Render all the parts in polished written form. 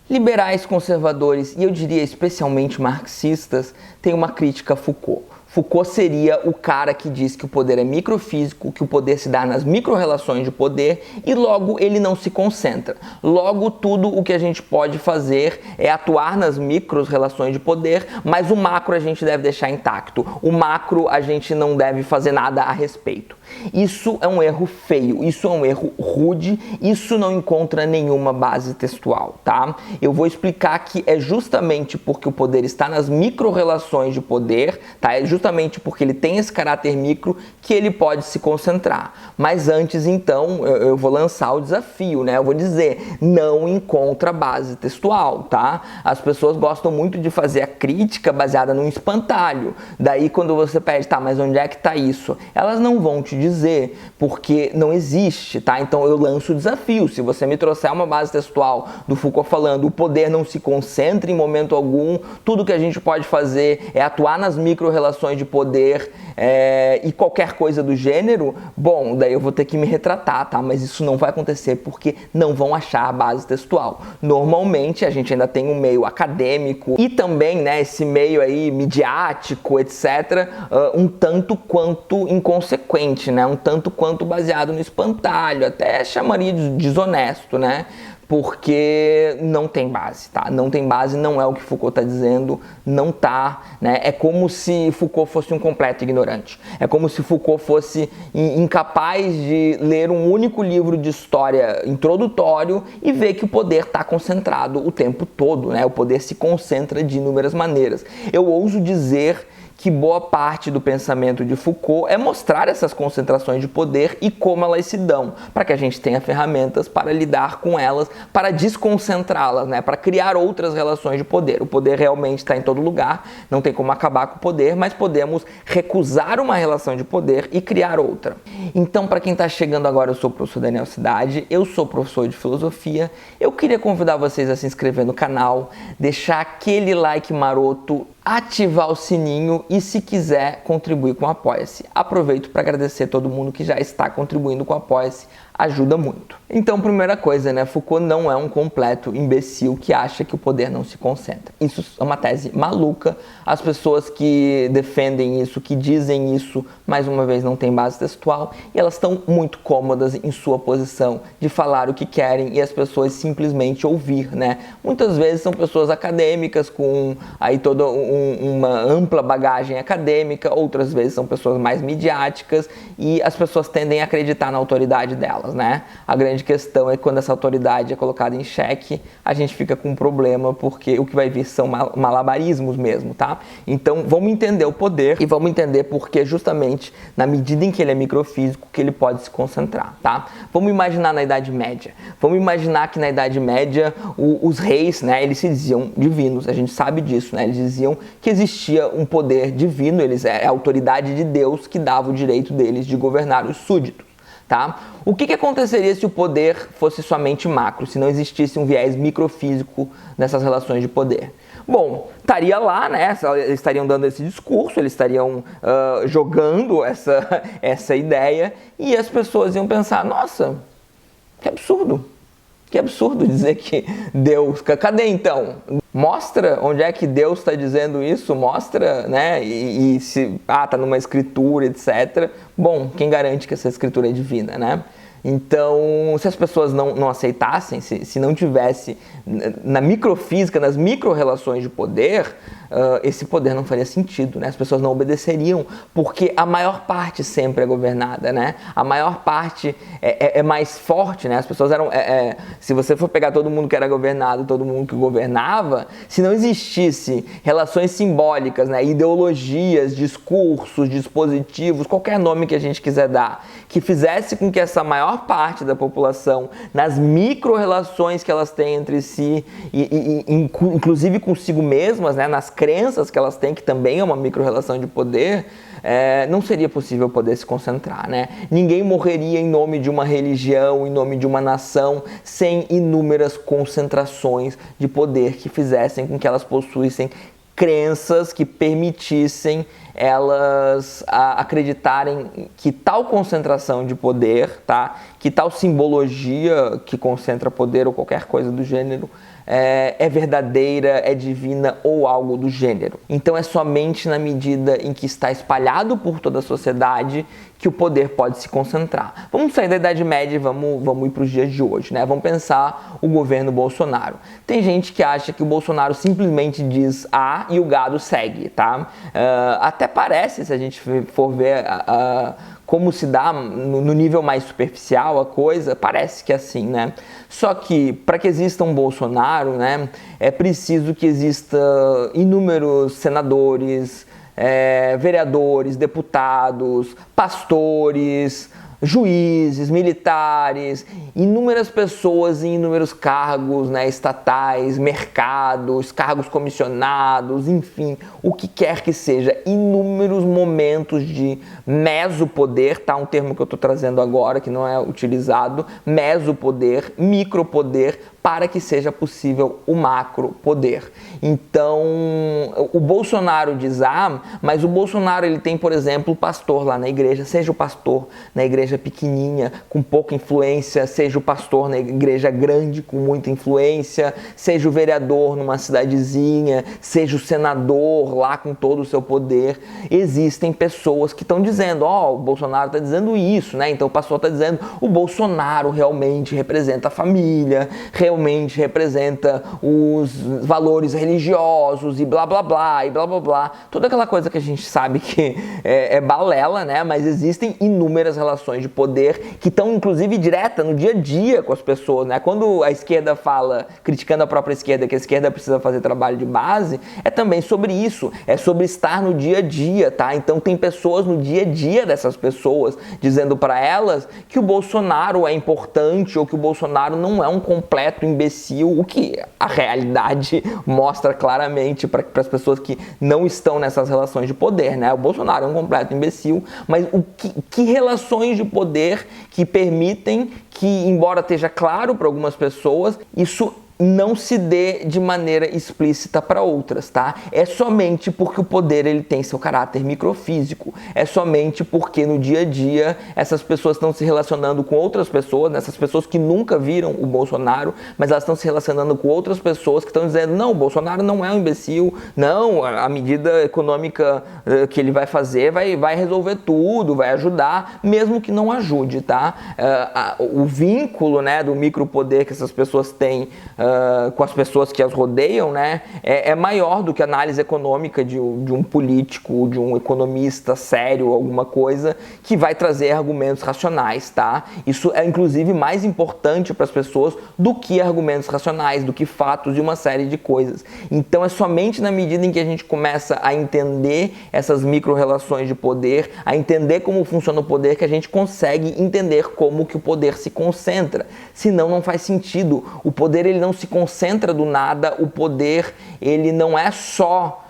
Liberais, conservadores e eu diria especialmente marxistas têm uma crítica a Foucault. Foucault seria o cara que diz que o poder é microfísico, que o poder se dá nas micro-relações de poder e logo ele não se concentra. Logo, tudo o que a gente pode fazer é atuar nas micro-relações de poder, mas o macro a gente deve deixar intacto. O macro a gente não deve fazer nada a respeito. Isso é um erro feio, isso é um erro rude, isso não encontra nenhuma base textual, tá? Eu vou explicar que é justamente porque o poder está nas micro-relações de poder, tá? É justamente porque ele tem esse caráter micro que ele pode se concentrar. Mas antes, então, eu vou lançar o desafio, né? Eu vou dizer, não encontra base textual, tá? As pessoas gostam muito de fazer a crítica baseada num espantalho. Daí, quando você pede, tá, mas onde é que tá isso? Elas não vão te dizer, porque não existe, tá? Então eu lanço o desafio. Se você me trouxer uma base textual do Foucault falando o poder não se concentra em momento algum, tudo que a gente pode fazer é atuar nas micro-relações de poder e qualquer coisa do gênero, bom, daí eu vou ter que me retratar, tá? Mas isso não vai acontecer porque não vão achar a base textual. Normalmente a gente ainda tem um meio acadêmico e também, né, esse meio aí midiático, etc., um tanto quanto inconsequente, né? Um tanto quanto baseado no espantalho, até chamaria de desonesto, né? Porque não tem base, tá? Não tem base, não é o que Foucault está dizendo, não tá, né? É como se Foucault fosse um completo ignorante. É como se Foucault fosse incapaz de ler um único livro de história introdutório e ver que o poder está concentrado o tempo todo, né? O poder se concentra de inúmeras maneiras. Eu ouso dizer que boa parte do pensamento de Foucault é mostrar essas concentrações de poder e como elas se dão, para que a gente tenha ferramentas para lidar com elas, para desconcentrá-las, né? Para criar outras relações de poder. O poder realmente está em todo lugar, não tem como acabar com o poder, mas podemos recusar uma relação de poder e criar outra. Então, para quem está chegando agora, eu sou o professor Daniel Cidade, eu sou professor de filosofia, eu queria convidar vocês a se inscrever no canal, deixar aquele like maroto, ativar o sininho e, se quiser, contribuir com o Apoia-se. Aproveito para agradecer todo mundo que já está contribuindo com o Apoia-se, ajuda muito. Então, primeira coisa, né? Foucault não é um completo imbecil que acha que o poder não se concentra. Isso é uma tese maluca. As pessoas que defendem isso, que dizem isso, mais uma vez, não tem base textual e elas estão muito cômodas em sua posição de falar o que querem e as pessoas simplesmente ouvir, né? Muitas vezes são pessoas acadêmicas com aí toda uma ampla bagagem acadêmica, outras vezes são pessoas mais midiáticas e as pessoas tendem a acreditar na autoridade delas, né? A grande questão é que quando essa autoridade é colocada em xeque, a gente fica com um problema, porque o que vai vir são malabarismos mesmo, tá? Então vamos entender o poder e vamos entender porque justamente na medida em que ele é microfísico que ele pode se concentrar, tá? Vamos imaginar na Idade Média. Vamos imaginar que na Idade Média os reis, né, eles se diziam divinos, a gente sabe disso, né? Eles diziam que existia um poder divino, é a autoridade de Deus que dava o direito deles de governar os súditos. Tá? O que aconteceria se o poder fosse somente macro, se não existisse um viés microfísico nessas relações de poder? Bom, estaria lá, né? Eles estariam dando esse discurso, eles estariam jogando essa ideia e as pessoas iam pensar, nossa, que absurdo! Que absurdo dizer que Deus... Cadê então? Mostra onde é que Deus está dizendo isso, mostra, né? E se tá numa escritura, etc. Bom, quem garante que essa escritura é divina, né? Então, se as pessoas não aceitassem, se não tivesse na microfísica, nas micro-relações de poder, esse poder não faria sentido, né? As pessoas não obedeceriam, porque a maior parte sempre é governada, né? A maior parte é mais forte, né? As pessoas eram... se você for pegar todo mundo que era governado, todo mundo que governava, se não existisse relações simbólicas, né? Ideologias, discursos, dispositivos, qualquer nome que a gente quiser dar, que fizesse com que essa maior parte da população, nas micro-relações que elas têm entre si, inclusive consigo mesmas, né? Nas crenças que elas têm, que também é uma micro-relação de poder, não seria possível poder se concentrar, né? Ninguém morreria em nome de uma religião, em nome de uma nação, sem inúmeras concentrações de poder que fizessem com que elas possuíssem crenças que permitissem elas acreditarem que tal concentração de poder, tá? Que tal simbologia que concentra poder ou qualquer coisa do gênero é verdadeira, é divina ou algo do gênero. Então é somente na medida em que está espalhado por toda a sociedade que o poder pode se concentrar. Vamos sair da Idade Média e vamos ir para os dias de hoje, né? Vamos pensar o governo Bolsonaro. Tem gente que acha que o Bolsonaro simplesmente diz A e o gado segue, tá? Até parece, se a gente for ver como se dá no nível mais superficial a coisa, parece que é assim, né? Só que para que exista um Bolsonaro, né, é preciso que exista inúmeros senadores, vereadores, deputados, pastores, juízes, militares, inúmeras pessoas em inúmeros cargos, né, estatais, mercados, cargos comissionados, enfim, o que quer que seja, inúmeros momentos de mesopoder, tá? Um termo que eu estou trazendo agora, que não é utilizado, mesopoder, micropoder, para que seja possível o macropoder. Então, o Bolsonaro diz mas o Bolsonaro ele tem, por exemplo, o pastor lá na igreja, seja o pastor na igreja pequenininha, com pouca influência, seja o pastor na igreja grande, com muita influência, seja o vereador numa cidadezinha, seja o senador lá com todo o seu poder. Existem pessoas que estão dizendo, o Bolsonaro está dizendo isso, né? Então o pastor está dizendo, o Bolsonaro realmente representa a família, realmente representa os valores religiosos e blá blá blá e blá blá blá, toda aquela coisa que a gente sabe que é balela, né? Mas existem inúmeras relações de poder que estão inclusive direta no dia a dia com as pessoas, né? Quando a esquerda fala, criticando a própria esquerda, que a esquerda precisa fazer trabalho de base, é também sobre isso, é sobre estar no dia a dia, tá? Então tem pessoas no dia a dia dessas pessoas dizendo para elas que o Bolsonaro é importante ou que o Bolsonaro não é um completo imbecil, o que a realidade mostra claramente para as pessoas que não estão nessas relações de poder, né? O Bolsonaro é um completo imbecil, mas que relações de poder que permitem que, embora esteja claro para algumas pessoas, isso não se dê de maneira explícita para outras, tá? É somente porque o poder ele tem seu caráter microfísico, é somente porque no dia a dia essas pessoas estão se relacionando com outras pessoas, né? Essas pessoas que nunca viram o Bolsonaro, mas elas estão se relacionando com outras pessoas que estão dizendo, não, o Bolsonaro não é um imbecil, não, a medida econômica que ele vai fazer vai resolver tudo, vai ajudar, mesmo que não ajude, tá? O vínculo, né, do micropoder que essas pessoas têm com as pessoas que as rodeiam, né, é maior do que a análise econômica de um político, de um economista sério, alguma coisa que vai trazer argumentos racionais, tá? Isso é inclusive mais importante para as pessoas do que argumentos racionais, do que fatos e uma série de coisas. Então é somente na medida em que a gente começa a entender essas micro-relações de poder, a entender como funciona o poder, que a gente consegue entender como que o poder se concentra. Senão não faz sentido. O poder ele não se concentra do nada, o poder ele não é só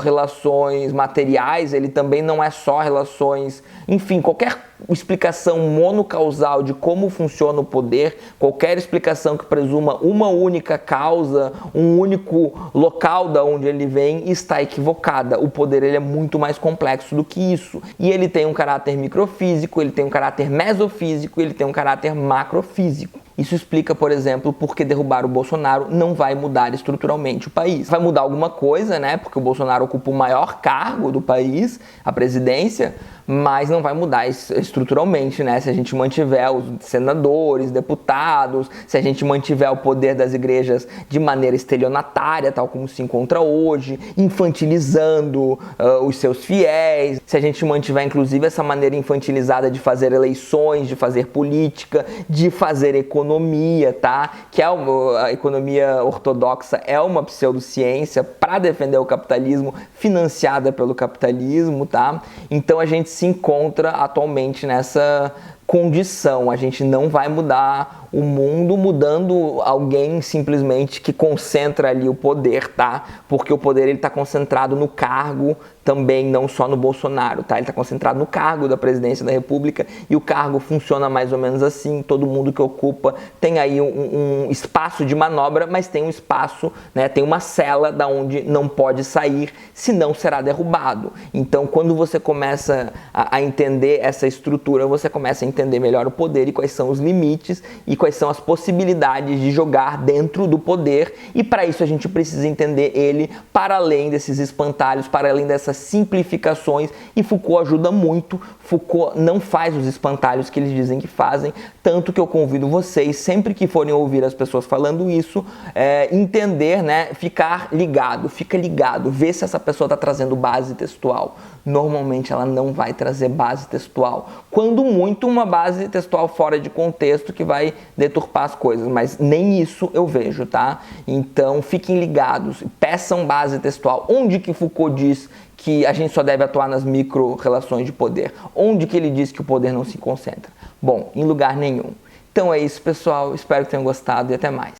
relações materiais, ele também não é só relações, enfim, qualquer explicação monocausal de como funciona o poder, qualquer explicação que presuma uma única causa, um único local da onde ele vem, está equivocada. O poder ele é muito mais complexo do que isso. E ele tem um caráter microfísico, ele tem um caráter mesofísico, ele tem um caráter macrofísico. Isso explica, por exemplo, por que derrubar o Bolsonaro não vai mudar estruturalmente o país. Vai mudar alguma coisa, né? Porque o Bolsonaro ocupa o maior cargo do país, a presidência, mas não vai mudar estruturalmente, né? Se a gente mantiver os senadores, deputados, se a gente mantiver o poder das igrejas de maneira estelionatária, tal como se encontra hoje, infantilizando os seus fiéis, se a gente mantiver, inclusive, essa maneira infantilizada de fazer eleições, de fazer política, de fazer economia, tá? Que a economia ortodoxa é uma pseudociência para defender o capitalismo, financiada pelo capitalismo, tá? Então a gente se encontra atualmente nessa condição. A gente não vai mudar o mundo mudando alguém simplesmente que concentra ali o poder, tá? Porque o poder ele está concentrado no cargo também, não só no Bolsonaro, tá? Ele está concentrado no cargo da presidência da República e o cargo funciona mais ou menos assim. Todo mundo que ocupa tem aí um espaço de manobra, mas tem um espaço, né? Tem uma cela da onde não pode sair, senão será derrubado. Então, quando você começa a entender essa estrutura, você começa a entender melhor o poder e quais são os limites e e quais são as possibilidades de jogar dentro do poder, e para isso a gente precisa entender ele para além desses espantalhos, para além dessas simplificações, e Foucault ajuda muito. Foucault não faz os espantalhos que eles dizem que fazem, tanto que eu convido vocês, sempre que forem ouvir as pessoas falando isso, entender, né, fica ligado, ver se essa pessoa está trazendo base textual. Normalmente ela não vai trazer base textual, quando muito uma base textual fora de contexto que vai deturpar as coisas, mas nem isso eu vejo, tá? Então fiquem ligados, peçam base textual. Onde que Foucault diz que a gente só deve atuar nas micro-relações de poder? Onde que ele diz que o poder não se concentra? Bom, em lugar nenhum. Então é isso, pessoal, espero que tenham gostado e até mais.